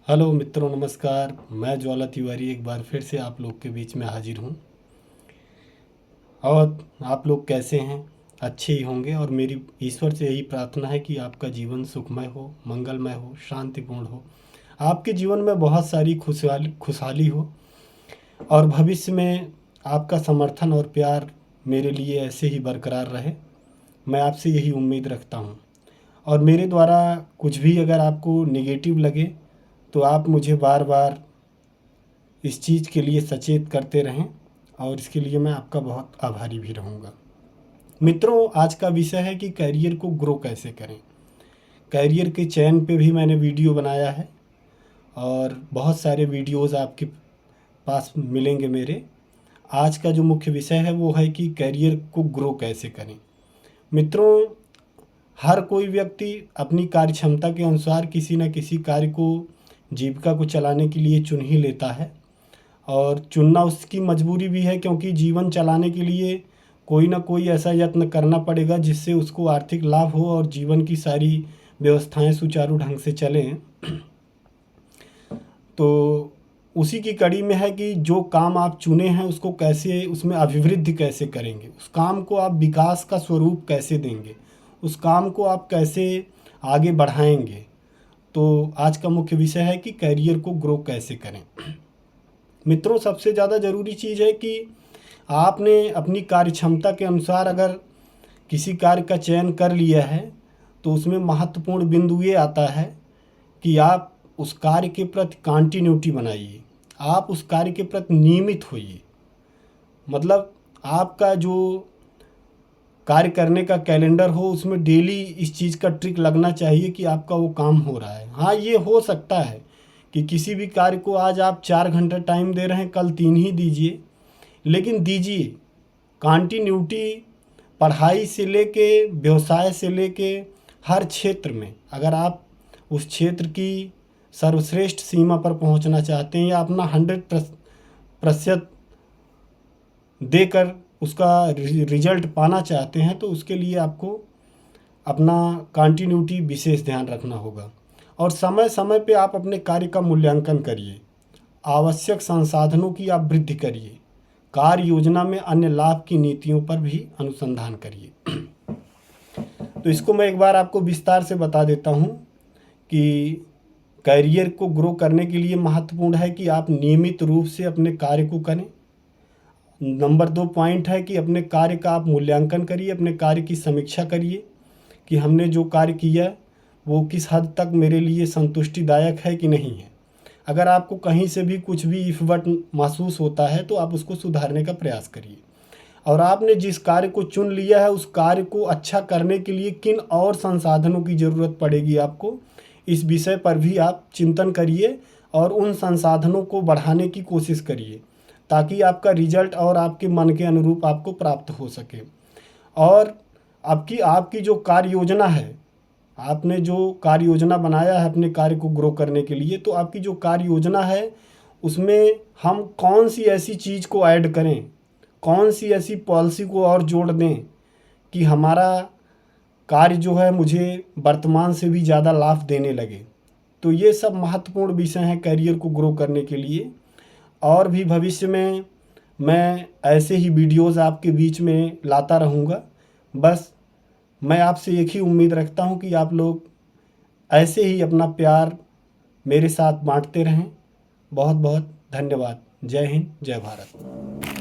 Hello मित्रों, नमस्कार। मैं ज्वाला तिवारी एक बार फिर से आप लोग के बीच में हाजिर हूँ। और आप लोग कैसे हैं? अच्छे ही होंगे। और मेरी ईश्वर से यही प्रार्थना है कि आपका जीवन सुखमय हो, मंगलमय हो, शांतिपूर्ण हो। आपके जीवन में बहुत सारी खुशहाली हो और भविष्य में आपका समर्थन और प्यार मेरे लिए ऐसे ही बरकरार रहे। मैं आपसे यही उम्मीद रखता हूँ। और मेरे द्वारा कुछ भी अगर आपको नेगेटिव लगे तो आप मुझे बार बार इस चीज़ के लिए सचेत करते रहें, और इसके लिए मैं आपका बहुत आभारी भी रहूँगा। मित्रों, आज का विषय है कि करियर को ग्रो कैसे करें। करियर के चयन पे भी मैंने वीडियो बनाया है और बहुत सारे वीडियोस आपके पास मिलेंगे मेरे। आज का जो मुख्य विषय है वो है कि करियर को ग्रो कैसे करें। मित्रों, हर कोई व्यक्ति अपनी कार्य क्षमता के अनुसार किसी न किसी कार्य को जीविका को चलाने के लिए चुन ही लेता है। और चुनना उसकी मजबूरी भी है, क्योंकि जीवन चलाने के लिए कोई ना कोई ऐसा यत्न करना पड़ेगा जिससे उसको आर्थिक लाभ हो और जीवन की सारी व्यवस्थाएं सुचारू ढंग से चलें। तो उसी की कड़ी में है कि जो काम आप चुने हैं उसको कैसे, उसमें अभिवृद्धि कैसे करेंगे, उस काम को आप विकास का स्वरूप कैसे देंगे, उस काम को आप कैसे आगे बढ़ाएंगे। तो आज का मुख्य विषय है कि करियर को ग्रो कैसे करें। मित्रों, सबसे ज़्यादा ज़रूरी चीज़ है कि आपने अपनी कार्य क्षमता के अनुसार अगर किसी कार्य का चयन कर लिया है तो उसमें महत्वपूर्ण बिंदु ये आता है कि आप उस कार्य के प्रति कंटिन्यूटी बनाइए, आप उस कार्य के प्रति नियमित होइए। मतलब आपका जो कार्य करने का कैलेंडर हो उसमें डेली इस चीज़ का ट्रिक लगना चाहिए कि आपका वो काम हो रहा है। हाँ, ये हो सकता है कि किसी भी कार्य को आज आप 4 घंटा टाइम दे रहे हैं, कल 3 ही दीजिए, लेकिन दीजिए। कंटिन्यूटी पढ़ाई से लेके व्यवसाय से लेके हर क्षेत्र में अगर आप उस क्षेत्र की सर्वश्रेष्ठ सीमा पर पहुंचना चाहते हैं या अपना 100% देकर उसका रिजल्ट पाना चाहते हैं तो उसके लिए आपको अपना कंटिन्यूटी विशेष ध्यान रखना होगा। और समय समय पे आप अपने कार्य का मूल्यांकन करिए, आवश्यक संसाधनों की आप वृद्धि करिए, कार्य योजना में अन्य लाभ की नीतियों पर भी अनुसंधान करिए। तो इसको मैं एक बार आपको विस्तार से बता देता हूँ कि करियर को ग्रो करने के लिए महत्वपूर्ण है कि आप नियमित रूप से अपने कार्य को करें। नंबर 2 पॉइंट है कि अपने कार्य का आप मूल्यांकन करिए, अपने कार्य की समीक्षा करिए कि हमने जो कार्य किया वो किस हद तक मेरे लिए संतुष्टिदायक है कि नहीं है। अगर आपको कहीं से भी कुछ भी इफ बट महसूस होता है तो आप उसको सुधारने का प्रयास करिए। और आपने जिस कार्य को चुन लिया है उस कार्य को अच्छा करने के लिए किन और संसाधनों की ज़रूरत पड़ेगी आपको, इस विषय पर भी आप चिंतन करिए और उन संसाधनों को बढ़ाने की कोशिश करिए ताकि आपका रिजल्ट और आपके मन के अनुरूप आपको प्राप्त हो सके। और आपकी जो कार्य योजना है, आपने जो कार्य योजना बनाया है अपने कार्य को ग्रो करने के लिए, तो आपकी जो कार्य योजना है उसमें हम कौन सी ऐसी चीज़ को ऐड करें, कौन सी ऐसी पॉलिसी को और जोड़ दें कि हमारा कार्य जो है मुझे वर्तमान से भी ज़्यादा लाभ देने लगे। तो ये सब महत्वपूर्ण विषय हैं करियर को ग्रो करने के लिए। और भी भविष्य में मैं ऐसे ही वीडियोस आपके बीच में लाता रहूँगा। बस मैं आपसे एक ही उम्मीद रखता हूँ कि आप लोग ऐसे ही अपना प्यार मेरे साथ बांटते रहें। बहुत बहुत धन्यवाद। जय हिंद, जय भारत।